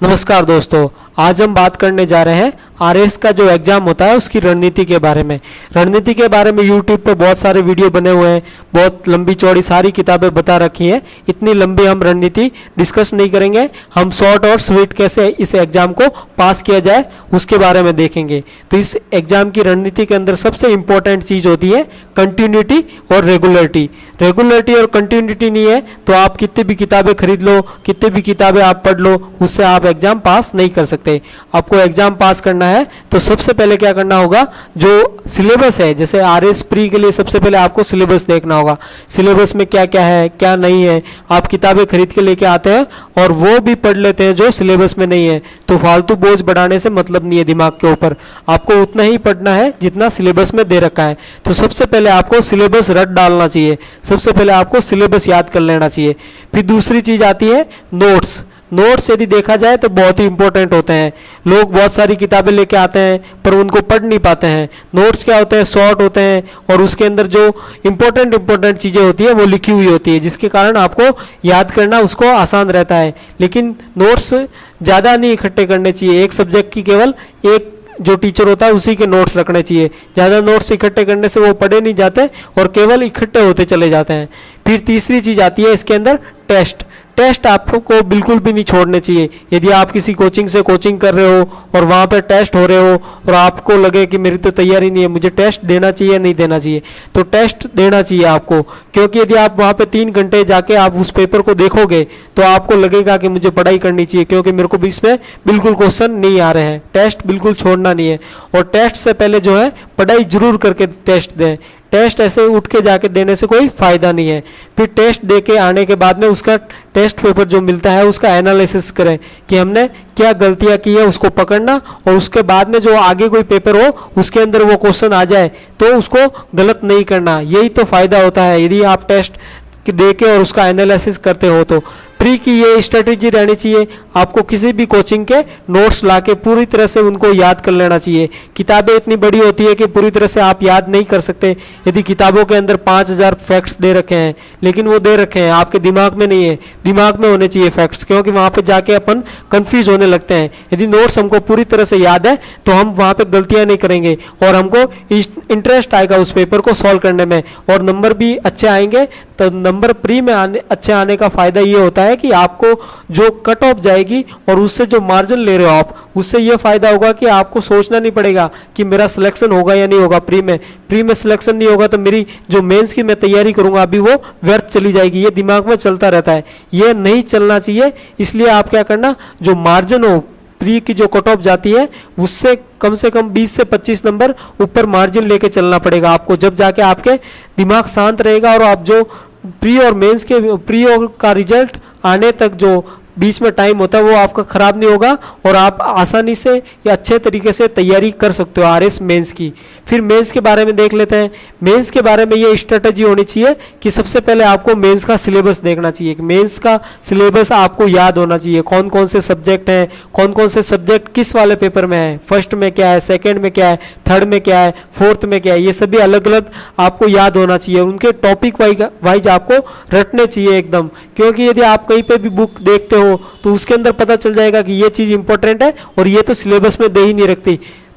नमस्कार दोस्तों, आज हम बात करने जा रहे हैं आरएस का जो एग्ज़ाम होता है उसकी रणनीति के बारे में। रणनीति के बारे में यूट्यूब पे बहुत सारे वीडियो बने हुए हैं, बहुत लंबी चौड़ी सारी किताबें बता रखी हैं। इतनी लंबी हम रणनीति डिस्कस नहीं करेंगे, हम शॉर्ट और स्वीट कैसे इस एग्ज़ाम को पास किया जाए उसके बारे में देखेंगे। तो इस एग्ज़ाम की रणनीति के अंदर सबसे इंपॉर्टेंट चीज़ होती है कंटिन्यूटी और रेगुलरिटी। रेगुलरिटी और कंटिन्यूटी नहीं है तो आप कितनी भी किताबें खरीद लो, कितनी भी किताबें आप पढ़ लो, उससे आप एग्जाम पास नहीं कर सकते। आपको एग्जाम पास करना है तो सबसे पहले क्या करना होगा, जो सिलेबस है, जैसे आरएस प्री के लिए सबसे पहले आपको सिलेबस देखना होगा। सिलेबस में क्या क्या है क्या नहीं है। आप किताबें खरीद के लेके आते हैं और वो भी पढ़ लेते हैं जो सिलेबस में नहीं है, तो फालतू बोझ बढ़ाने से मतलब नहीं है दिमाग के ऊपर। आपको उतना ही पढ़ना है जितना सिलेबस में दे रखा है। तो सबसे पहले आपको सिलेबस रट डालना चाहिए, सबसे पहले आपको सिलेबस याद कर लेना चाहिए। फिर दूसरी चीज़ आती है नोट्स। नोट्स यदि देखा जाए तो बहुत ही इंपॉर्टेंट होते हैं। लोग बहुत सारी किताबें लेके आते हैं पर उनको पढ़ नहीं पाते हैं। नोट्स क्या होते हैं, शॉर्ट होते हैं और उसके अंदर जो इंपॉर्टेंट चीज़ें होती है वो लिखी हुई होती है, जिसके कारण आपको याद करना उसको आसान रहता है। लेकिन नोट्स ज़्यादा नहीं इकट्ठे करने चाहिए। एक सब्जेक्ट की केवल एक जो टीचर होता है उसी के नोट्स रखने चाहिए। ज़्यादा नोट्स इकट्ठे करने से वो पढ़े नहीं जाते और केवल इकट्ठे होते चले जाते हैं। फिर तीसरी चीज़ आती है इसके अंदर टेस्ट। टेस्ट आपको बिल्कुल भी नहीं छोड़ने चाहिए। यदि आप किसी कोचिंग से कोचिंग कर रहे हो और वहाँ पे टेस्ट हो रहे हो और आपको लगे कि मेरी तो तैयारी नहीं है, मुझे टेस्ट देना चाहिए नहीं देना चाहिए, तो टेस्ट देना चाहिए आपको। क्योंकि यदि आप वहाँ पे 3 घंटे जाके आप उस पेपर को देखोगे तो आपको लगेगा कि मुझे पढ़ाई करनी चाहिए, क्योंकि मेरे को भी इसमें बिल्कुल क्वेश्चन नहीं आ रहे हैं। टेस्ट बिल्कुल छोड़ना नहीं है और टेस्ट से पहले जो है पढ़ाई जरूर करके टेस्ट दें। टेस्ट ऐसे उठ के जाके देने से कोई फ़ायदा नहीं है। फिर टेस्ट दे के आने के बाद में उसका टेस्ट पेपर जो मिलता है उसका एनालिसिस करें कि हमने क्या गलतियां की है, उसको पकड़ना और उसके बाद में जो आगे कोई पेपर हो उसके अंदर वो क्वेश्चन आ जाए तो उसको गलत नहीं करना। यही तो फ़ायदा होता है यदि आप टेस्ट दे के और उसका एनालिसिस करते हो। तो प्री की ये स्ट्रेटेजी रहनी चाहिए, आपको किसी भी कोचिंग के नोट्स लाके पूरी तरह से उनको याद कर लेना चाहिए। किताबें इतनी बड़ी होती है कि पूरी तरह से आप याद नहीं कर सकते। यदि किताबों के अंदर 5000 फैक्ट्स दे रखे हैं, लेकिन वो दे रखे हैं आपके दिमाग में नहीं है, दिमाग में होने चाहिए फैक्ट्स, क्योंकि वहाँ पे जाके अपन कंफ्यूज होने लगते हैं। यदि नोट्स हमको पूरी तरह से याद है तो हम वहाँ पे गलतियाँ नहीं करेंगे और हमको इंटरेस्ट आएगा उस पेपर को सॉल्व करने में और नंबर भी अच्छे आएंगे। तो नंबर प्री में अच्छे आने का फ़ायदा ये होता है कि आपको जो कट ऑफ जाएगी और उससे जो मार्जिन ले रहे हो आप, उससे ये फ़ायदा होगा कि आपको सोचना नहीं पड़ेगा कि मेरा सिलेक्शन होगा या नहीं होगा। प्री में सिलेक्शन नहीं होगा तो मेरी जो मेंस की मैं तैयारी करूंगा अभी वो व्यर्थ चली जाएगी। ये दिमाग में चलता रहता है, ये नहीं चलना चाहिए। इसलिए आप क्या करना, जो मार्जिन हो प्री की जो कट ऑफ जाती है उससे कम से कम 20 से 25 नंबर ऊपर मार्जिन लेके चलना पड़ेगा आपको, जब जाके आपके दिमाग शांत रहेगा और आप जो प्री और मेंस के प्री और का रिजल्ट आने तक जो बीच में टाइम होता है वो आपका ख़राब नहीं होगा और आप आसानी से या अच्छे तरीके से तैयारी कर सकते हो आरएस मेंस की। फिर मेंस के बारे में देख लेते हैं। मेंस के बारे में ये स्ट्रेटजी होनी चाहिए कि सबसे पहले आपको मेंस का सिलेबस देखना चाहिए कि मेंस का सिलेबस आपको याद होना चाहिए। कौन कौन से सब्जेक्ट हैं, कौन कौन से सब्जेक्ट किस वाले पेपर में है, फर्स्ट में क्या है, सेकेंड में क्या है, थर्ड में क्या है, फोर्थ में क्या है, ये सभी अलग अलग आपको याद होना चाहिए। उनके टॉपिक वाइज आपको रटने चाहिए एकदम, क्योंकि यदि आप कहीं पर भी बुक देखते हो तो उसके अंदर पता चल जाएगा कि ये चीज़ इंपॉर्टेंट है और ये तो सिलेबस में दे ही नहीं रखती,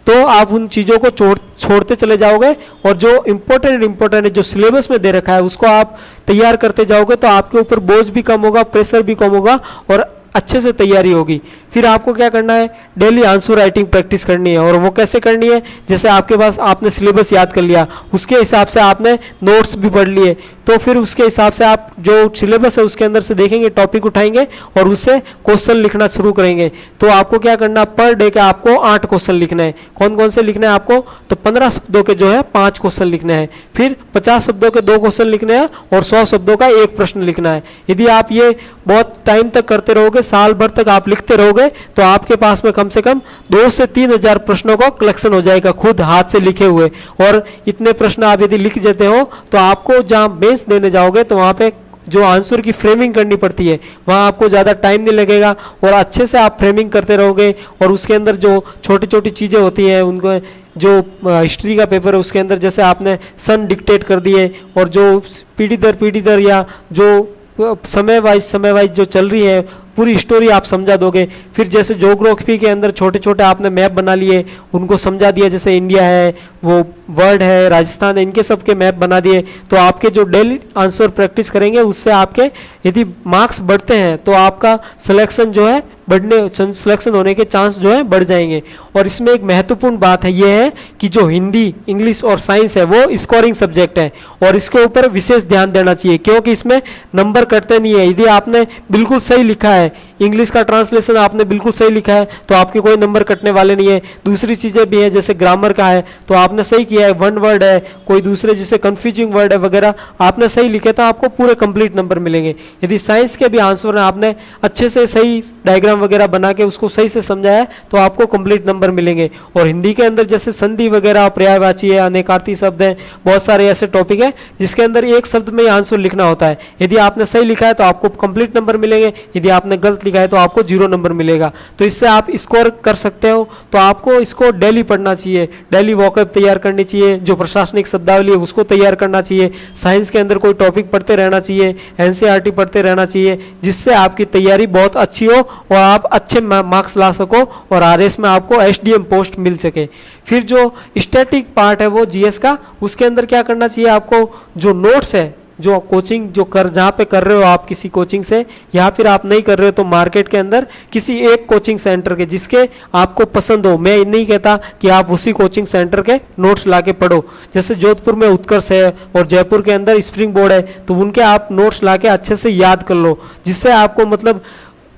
तो आप उन चीज़ों को छोड़ते चले जाओगे और जो इंपॉर्टेंट है जो सिलेबस में दे रखा है उसको आप तैयार करते जाओगे तो आपके ऊपर बोझ भी कम होगा, प्रेशर भी कम होगा और अच्छे से तैयारी होगी। फिर आपको क्या करना है, डेली आंसर राइटिंग प्रैक्टिस करनी है। और वो कैसे करनी है, जैसे आपके पास आपने सिलेबस याद कर लिया, उसके हिसाब से आपने नोट्स भी पढ़ लिए, तो फिर उसके हिसाब से आप जो सिलेबस है उसके अंदर से देखेंगे, टॉपिक उठाएंगे और उससे क्वेश्चन लिखना शुरू करेंगे। तो आपको क्या करना, पर डे के आपको 8 क्वेश्चन लिखने हैं। कौन कौन से लिखने हैं आपको, तो 15 शब्दों के जो है 5 क्वेश्चन लिखने हैं, फिर 50 शब्दों के 2 क्वेश्चन लिखने हैं और 100 शब्दों का 1 प्रश्न लिखना है। यदि आप ये बहुत टाइम तक करते रहोगे, साल भर तक आप लिखते रहोगे, तो आपके पास में कम से कम 2 से 3 हजार प्रश्नों का कलेक्शन हो जाएगा खुद हाथ से लिखे हुए। और इतने प्रश्न आप यदि लिख जाते हो तो आपको जहाँ मेंस देने जाओगे तो वहाँ पे जो आंसर की फ्रेमिंग करनी पड़ती है वहाँ आपको ज़्यादा टाइम नहीं लगेगा और अच्छे से आप फ्रेमिंग करते रहोगे। और उसके अंदर जो छोटी छोटी चीज़ें होती हैं उनको, जो हिस्ट्री का पेपर है उसके अंदर जैसे आपने सन डिक्टेट कर दिए और जो पीढ़ी दर या जो समय वाइज जो चल रही है पूरी स्टोरी आप समझा दोगे। फिर जैसे ज्योग्राफी के अंदर छोटे छोटे आपने मैप बना लिए, उनको समझा दिया, जैसे इंडिया है, वो वर्ल्ड है, राजस्थान है, इनके सबके मैप बना दिए। तो आपके जो डेली आंसर प्रैक्टिस करेंगे उससे आपके यदि मार्क्स बढ़ते हैं तो आपका सिलेक्शन जो है सिलेक्शन होने के चांस जो है बढ़ जाएंगे। और इसमें एक महत्वपूर्ण बात है, ये है कि जो हिंदी, इंग्लिश और साइंस है वो स्कोरिंग सब्जेक्ट है और इसके ऊपर विशेष ध्यान देना चाहिए, क्योंकि इसमें नंबर कटते नहीं है। यदि आपने बिल्कुल सही लिखा है, इंग्लिश का ट्रांसलेशन आपने बिल्कुल सही लिखा है, तो आपके कोई नंबर कटने वाले नहीं है। दूसरी चीज़ें भी हैं, जैसे ग्रामर का है तो आपने सही किया है, वन वर्ड है, कोई दूसरे जैसे कंफ्यूजिंग वर्ड है वगैरह आपने सही लिखे तो आपको पूरे कंप्लीट नंबर मिलेंगे। यदि साइंस के भी आंसर आपने अच्छे से सही डायग्राम वगैरह बना के उसको सही से समझाया तो आपको कंप्लीट नंबर मिलेंगे। और हिंदी के अंदर जैसे संधि वगैरह, पर्यायवाची है, अनेकार्थी शब्द है, बहुत सारे ऐसे टॉपिक है जिसके अंदर एक शब्द में आंसर लिखना होता है। यदि आपने सही लिखा है तो आपको कंप्लीट नंबर मिलेंगे, यदि आपने गलत लिखा है तो आपको 0 नंबर मिलेगा। तो इससे आप स्कोर कर सकते हो। तो आपको इसको डेली पढ़ना चाहिए, डेली वॉकअप तैयार करनी चाहिए, जो प्रशासनिक शब्दावली है उसको तैयार करना चाहिए, साइंस के अंदर कोई टॉपिक पढ़ते रहना चाहिए, एनसीईआरटी पढ़ते रहना चाहिए, जिससे आपकी तैयारी बहुत अच्छी हो और आप अच्छे मार्क्स ला सको और आरएस में आपको एसडीएम पोस्ट मिल सके। फिर जो स्टैटिक पार्ट है वो जीएस का, उसके अंदर क्या करना चाहिए आपको, जो नोट्स है, जो कोचिंग जो जहाँ पे कर रहे हो आप किसी कोचिंग से, या फिर आप नहीं कर रहे हो तो मार्केट के अंदर किसी एक कोचिंग सेंटर के जिसके आपको पसंद हो। मैं नहीं कहता कि आप उसी कोचिंग सेंटर के नोट्स लाके पढ़ो, जैसे जोधपुर में उत्कर्ष है और जयपुर के अंदर स्प्रिंग बोर्ड है, तो उनके आप नोट्स लाके अच्छे से याद कर लो, जिससे आपको मतलब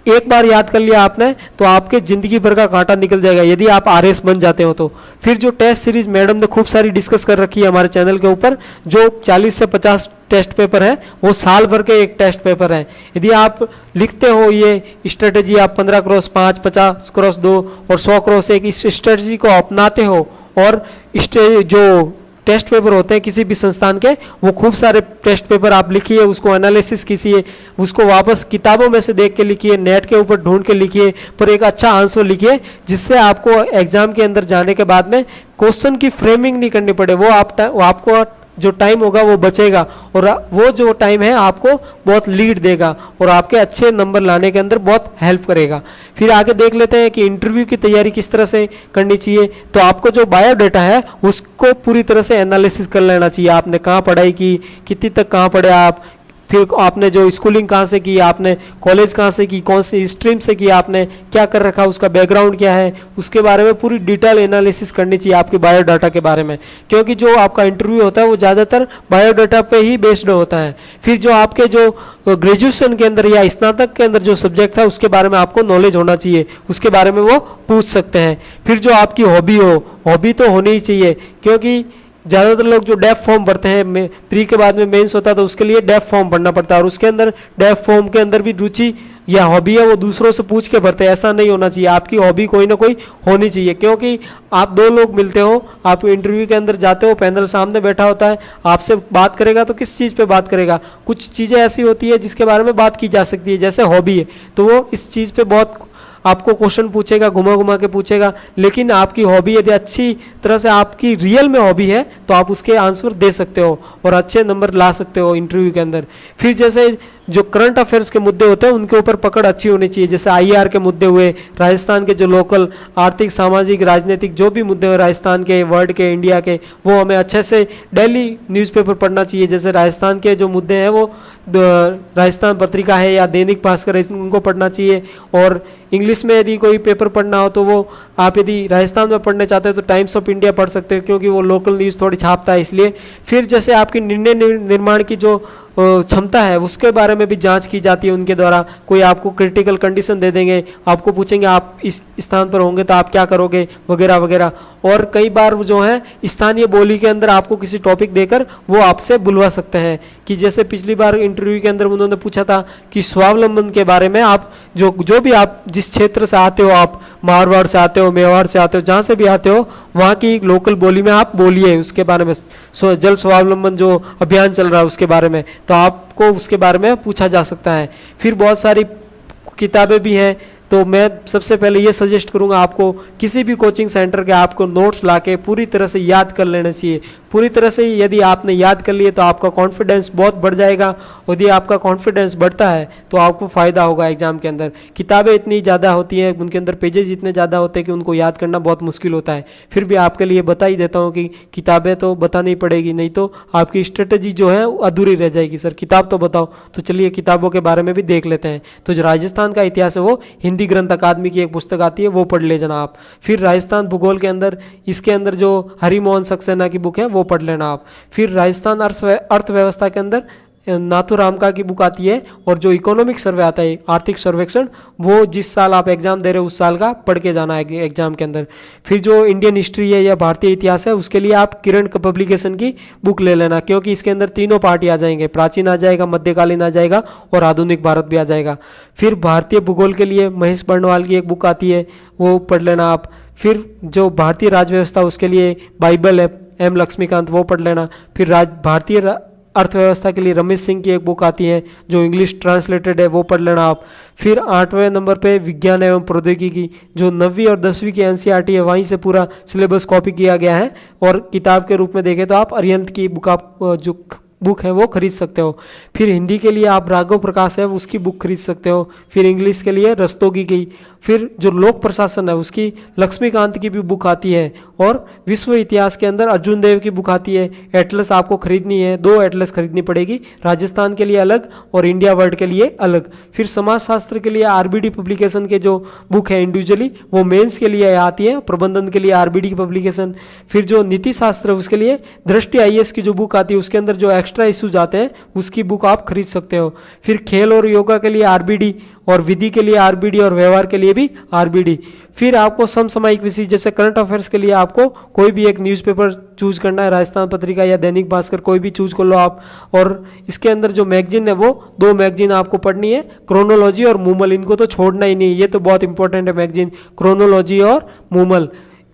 एक बार याद कर लिया आपने तो आपके जिंदगी भर का कांटा निकल जाएगा यदि आप आरएस बन जाते हो तो। फिर जो टेस्ट सीरीज मैडम ने खूब सारी डिस्कस कर रखी है हमारे चैनल के ऊपर, जो 40 से 50 टेस्ट पेपर है वो साल भर के एक टेस्ट पेपर है। यदि आप लिखते हो ये स्ट्रेटेजी, आप 15x5, 50x2 और 100x1 इस स्ट्रेटेजी को अपनाते हो और जो टेस्ट पेपर होते हैं किसी भी संस्थान के, वो खूब सारे टेस्ट पेपर आप लिखिए, उसको एनालिसिस कीजिए, उसको वापस किताबों में से देख के लिखिए, नेट के ऊपर ढूंढ के लिखिए, पर एक अच्छा आंसर लिखिए, जिससे आपको एग्जाम के अंदर जाने के बाद में क्वेश्चन की फ्रेमिंग नहीं करनी पड़े। वो आपको जो टाइम होगा वो बचेगा और वो जो टाइम है आपको बहुत लीड देगा और आपके अच्छे नंबर लाने के अंदर बहुत हेल्प करेगा। फिर आगे देख लेते हैं कि इंटरव्यू की तैयारी किस तरह से करनी चाहिए। तो आपको जो बायोडाटा है उसको पूरी तरह से एनालिसिस कर लेना चाहिए, आपने कहाँ पढ़ाई की, कितनी तक कहाँ पढ़े आप, फिर आपने जो स्कूलिंग कहाँ से की, आपने कॉलेज कहाँ से की, कौन सी स्ट्रीम से की, आपने क्या कर रखा, उसका बैकग्राउंड क्या है, उसके बारे में पूरी डिटेल एनालिसिस करनी चाहिए आपके बायोडाटा के बारे में, क्योंकि जो आपका इंटरव्यू होता है वो ज़्यादातर बायोडाटा पे ही बेस्ड होता है। फिर जो आपके जो ग्रेजुएशन के अंदर या स्नातक के अंदर जो सब्जेक्ट है उसके बारे में आपको नॉलेज होना चाहिए, उसके बारे में वो पूछ सकते हैं। फिर जो आपकी हॉबी हो, हॉबी तो होनी ही चाहिए, क्योंकि ज़्यादातर लोग जो डेफ फॉर्म भरते हैं, प्री के बाद में मेंस होता है तो उसके लिए डेफ फॉर्म भरना पड़ता है और उसके अंदर डेफ फॉर्म के अंदर भी रुचि या हॉबी है वो दूसरों से पूछ के भरते हैं। ऐसा नहीं होना चाहिए, आपकी हॉबी कोई ना कोई होनी चाहिए, क्योंकि आप 2 लोग मिलते हो, आप इंटरव्यू के अंदर जाते हो, पैनल सामने बैठा होता है, आपसे बात करेगा तो किस चीज़ पे बात करेगा। कुछ चीज़ें ऐसी होती है जिसके बारे में बात की जा सकती है, जैसे हॉबी है तो वो इस चीज़ पे बहुत आपको क्वेश्चन पूछेगा, घुमा घुमा के पूछेगा, लेकिन आपकी हॉबी यदि अच्छी तरह से आपकी रियल में हॉबी है तो आप उसके आंसर दे सकते हो और अच्छे नंबर ला सकते हो इंटरव्यू के अंदर। फिर जैसे जो करंट अफेयर्स के मुद्दे होते हैं उनके ऊपर पकड़ अच्छी होनी चाहिए, जैसे आईआर के मुद्दे हुए, राजस्थान के जो लोकल आर्थिक, सामाजिक, राजनीतिक जो भी मुद्दे हुए राजस्थान के, वर्ल्ड के, इंडिया के, वो हमें अच्छे से डेली न्यूज़पेपर पढ़ना चाहिए। जैसे राजस्थान के जो मुद्दे हैं वो राजस्थान पत्रिका है या दैनिक भास्कर है, उनको पढ़ना चाहिए। और इंग्लिश में यदि कोई पेपर पढ़ना हो तो वो आप यदि राजस्थान में पढ़ने चाहते हो तो टाइम्स ऑफ इंडिया पढ़ सकते हो, क्योंकि वो लोकल न्यूज़ थोड़ी छापता है इसलिए। फिर जैसे आपकी निर्णय निर्माण की जो क्षमता है उसके बारे में भी जांच की जाती है उनके द्वारा। कोई आपको क्रिटिकल कंडीशन दे देंगे, आपको पूछेंगे आप इस स्थान पर होंगे तो आप क्या करोगे, वगैरह वगैरह। और कई बार जो है स्थानीय बोली के अंदर आपको किसी टॉपिक देकर वो आपसे बुलवा सकते हैं, कि जैसे पिछली बार इंटरव्यू के अंदर उन्होंने पूछा था कि स्वावलंबन के बारे में आप जो भी आप जिस क्षेत्र से आते हो, आप मारवाड़ से आते हो, मेवाड़ से आते हो, जहाँ से भी आते हो वहाँ की लोकल बोली में आप बोलिए उसके बारे में। जल स्वावलंबन जो अभियान चल रहा है उसके बारे में, तो आपको उसके बारे में पूछा जा सकता है। फिर बहुत सारी किताबें भी हैं, तो मैं सबसे पहले ये सजेस्ट करूंगा आपको किसी भी कोचिंग सेंटर के आपको नोट्स लाके पूरी तरह से याद कर लेना चाहिए, पूरी तरह से यदि आपने याद कर लिए तो आपका कॉन्फिडेंस बहुत बढ़ जाएगा। यदि आपका कॉन्फिडेंस बढ़ता है तो आपको फ़ायदा होगा एग्जाम के अंदर। किताबें इतनी ज़्यादा होती हैं, उनके अंदर पेजेज इतने ज़्यादा होते हैं कि उनको याद करना बहुत मुश्किल होता है। फिर भी आपके लिए बता ही देता हूँ कि किताबें तो बतानी पड़ेगी, नहीं तो आपकी स्ट्रेटजी जो है अधूरी रह जाएगी। सर किताब तो बताओ, तो चलिए किताबों के बारे में भी देख लेते हैं। तो जो राजस्थान का इतिहास है वो हिंदी ग्रंथ अकादमी की एक पुस्तक आती है, वो पढ़ ले जाना आप। फिर राजस्थान भूगोल के अंदर इसके अंदर जो हरिमोहन सक्सेना की बुक है वो पढ़ लेना आप। फिर राजस्थान अर्थव्यवस्था के अंदर नाथूराम का की बुक आती है, और जो इकोनॉमिक सर्वे आता है आर्थिक सर्वेक्षण, वो जिस साल आप एग्जाम दे रहे हो उस साल का पढ़ के जाना है एग्जाम के अंदर। फिर जो इंडियन हिस्ट्री है या भारतीय इतिहास है उसके लिए आप किरण पब्लिकेशन की बुक ले लेना, क्योंकि इसके अंदर तीनों पार्ट आ जाएंगे, प्राचीन आ जाएगा, मध्यकालीन आ जाएगा और आधुनिक भारत भी आ जाएगा। फिर भारतीय भूगोल के लिए महेश बर्णवाल की एक बुक आती है, वो पढ़ लेना आप। फिर जो भारतीय राजव्यवस्था उसके लिए बाइबल है एम लक्ष्मीकांत, वो पढ़ लेना। फिर भारतीय अर्थव्यवस्था के लिए रमेश सिंह की एक बुक आती है जो इंग्लिश ट्रांसलेटेड है, वो पढ़ लेना आप। फिर 8वें नंबर पे विज्ञान एवं प्रौद्योगिकी, जो 9वीं और 10वीं की एनसीईआरटी है वहीं से पूरा सिलेबस कॉपी किया गया है, और किताब के रूप में देखें तो आप अरिहंत की बुक आप जो बुक है वो खरीद सकते हो। फिर हिंदी के लिए आप राघव प्रकाश है उसकी बुक खरीद सकते हो। फिर इंग्लिश के लिए रस्तोगी की। फिर जो लोक प्रशासन है उसकी लक्ष्मीकांत की भी बुक आती है, और विश्व इतिहास के अंदर अर्जुन देव की बुक आती है। एटलस आपको खरीदनी है, 2 एटलस खरीदनी पड़ेगी, राजस्थान के लिए अलग और इंडिया वर्ल्ड के लिए अलग। फिर समाजशास्त्र के लिए आरबीडी पब्लिकेशन के जो बुक है इंडिविजुअली वो मेंस के लिए आती है, प्रबंधन के लिए आरबीडी की पब्लिकेशन। फिर जो नीति शास्त्र है उसके लिए दृष्टि आईएएस की जो बुक आती है उसके अंदर जो एक्स्ट्रा इश्यूज आते हैं उसकी बुक आप खरीद सकते हो। फिर खेल और योगा के लिए आरबीडी, और विधि के लिए आरबीडी, और व्यवहार के लिए भी आरबीडी। फिर आपको समसामयिक विषय जैसे करंट अफेयर्स के लिए आपको कोई भी एक न्यूज़पेपर चूज करना है, राजस्थान पत्रिका या दैनिक भास्कर, कोई भी चूज कर लो आप। और इसके अंदर जो मैगजीन है वो 2 मैगजीन आपको पढ़नी है, क्रोनोलॉजी और मूमल, इनको तो छोड़ना ही नहीं, ये तो बहुत इंपॉर्टेंट है मैगजीन, क्रोनोलॉजी और मूमल।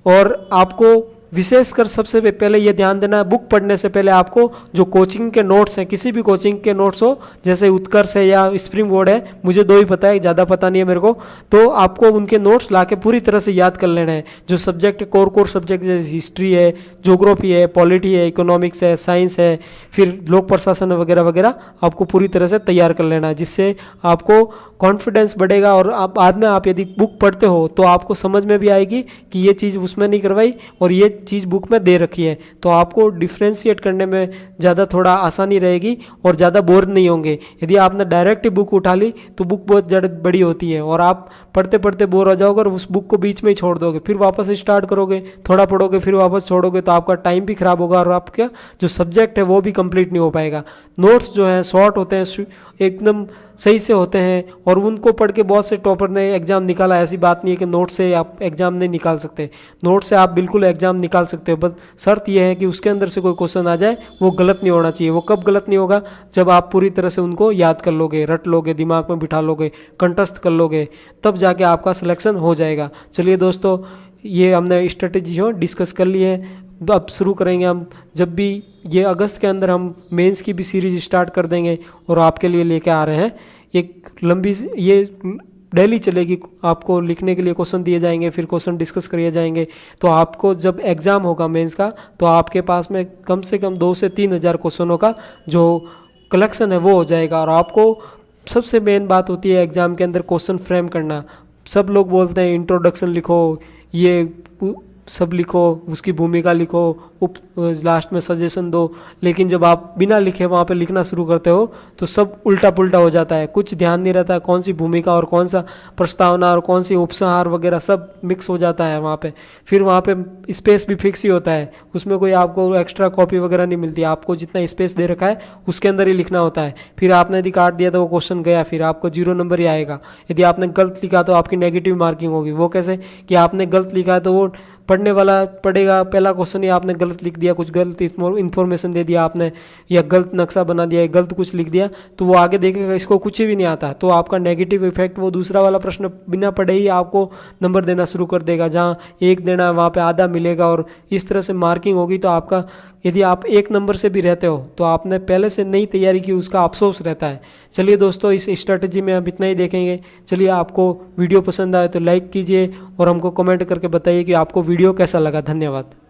और आपको विशेषकर सबसे पहले ये ध्यान देना है, बुक पढ़ने से पहले आपको जो कोचिंग के नोट्स हैं, किसी भी कोचिंग के नोट्स हो, जैसे उत्कर्ष है या स्प्रिंग बोर्ड है, मुझे 2 ही पता है, ज़्यादा पता नहीं है मेरे को, तो आपको उनके नोट्स लाके पूरी तरह से याद कर लेना है। जो सब्जेक्ट कोर सब्जेक्ट जैसे हिस्ट्री है, ज्योग्राफी है, पॉलिटी है, इकोनॉमिक्स है, साइंस है, फिर लोक प्रशासन वगैरह वगैरह आपको पूरी तरह से तैयार कर लेना है, जिससे आपको कॉन्फिडेंस बढ़ेगा। और आप बाद में आप यदि बुक पढ़ते हो तो आपको समझ में भी आएगी कि ये चीज़ उसमें नहीं करवाई और ये चीज़ बुक में दे रखी है, तो आपको डिफ्रेंशिएट करने में ज़्यादा थोड़ा आसानी रहेगी और ज़्यादा बोर नहीं होंगे। यदि आपने डायरेक्ट ही बुक उठा ली तो बुक बहुत बड़ी होती है और आप पढ़ते पढ़ते बोर हो जाओगे और उस बुक को बीच में ही छोड़ दोगे, फिर वापस स्टार्ट करोगे, थोड़ा पढ़ोगे फिर वापस छोड़ोगे, तो आपका टाइम भी खराब होगा और आपका जो सब्जेक्ट है वो भी कंप्लीट नहीं हो पाएगा। नोट्स जो हैं शॉर्ट होते हैं, एकदम सही से होते हैं, और उनको पढ़ के बहुत से टॉपर ने एग्जाम निकाला। ऐसी बात नहीं है कि नोट से आप एग्जाम नहीं निकाल सकते, नोट से आप बिल्कुल एग्जाम निकाल सकते हो, बस शर्त यह है कि उसके अंदर से कोई क्वेश्चन आ जाए वो गलत नहीं होना चाहिए। वो कब गलत नहीं होगा? जब आप पूरी तरह से उनको याद कर लोगे, रट लोगे, दिमाग में बिठा लोगे, कंठस्थ कर लोगे, तब जाके आपका सिलेक्शन हो जाएगा। चलिए दोस्तों, ये हमने स्ट्रेटेजी हो डिस्कस कर ली है। अब शुरू करेंगे हम, जब भी ये अगस्त के अंदर हम मेंस की भी सीरीज स्टार्ट कर देंगे और आपके लिए लेके आ रहे हैं एक लंबी, ये डेली चलेगी। आपको लिखने के लिए क्वेश्चन दिए जाएंगे, फिर क्वेश्चन डिस्कस किए जाएंगे, तो आपको जब एग्ज़ाम होगा मेंस का तो आपके पास में कम से कम 2 से 3 हज़ार क्वेश्चनों का जो कलेक्शन है वो हो जाएगा। और आपको सबसे मेन बात होती है एग्ज़ाम के अंदर क्वेश्चन फ्रेम करना। सब लोग बोलते हैं इंट्रोडक्शन लिखो, ये सब लिखो, उसकी भूमिका लिखो, लास्ट में सजेशन दो, लेकिन जब आप बिना लिखे वहाँ पे लिखना शुरू करते हो तो सब उल्टा पुल्टा हो जाता है। कुछ ध्यान नहीं रहता कौन सी भूमिका और कौन सा प्रस्तावना और कौन सी उपसंहार वगैरह सब मिक्स हो जाता है वहाँ पे। फिर वहाँ पे स्पेस भी फिक्स ही होता है, उसमें कोई आपको एक्स्ट्रा कॉपी वगैरह नहीं मिलती। आपको जितना स्पेस दे रखा है उसके अंदर ही लिखना होता है। फिर आपने यदि काट दिया तो वो क्वेश्चन गया, फिर आपको 0 नंबर ही आएगा। यदि आपने गलत लिखा तो आपकी नेगेटिव मार्किंग होगी। वो कैसे कि आपने गलत लिखा है तो वो पढ़ने वाला पढ़ेगा, पहला क्वेश्चन ही आपने गलत लिख दिया, कुछ गलत इन्फॉर्मेशन दे दिया आपने, या गलत नक्शा बना दिया, या गलत कुछ लिख दिया, तो वो आगे देखेगा इसको कुछ भी नहीं आता, तो आपका नेगेटिव इफेक्ट वो दूसरा वाला प्रश्न बिना पढ़े ही आपको नंबर देना शुरू कर देगा। जहाँ 1 देना है वहाँ पे आधा मिलेगा, और इस तरह से मार्किंग होगी। तो आपका यदि आप 1 नंबर से भी रहते हो तो आपने पहले से नई तैयारी की, उसका अफसोस रहता है। चलिए दोस्तों, इस स्ट्रेटजी में हम इतना ही देखेंगे। चलिए, आपको वीडियो पसंद आए तो लाइक कीजिए और हमको कमेंट करके बताइए कि आपको वीडियो कैसा लगा। धन्यवाद।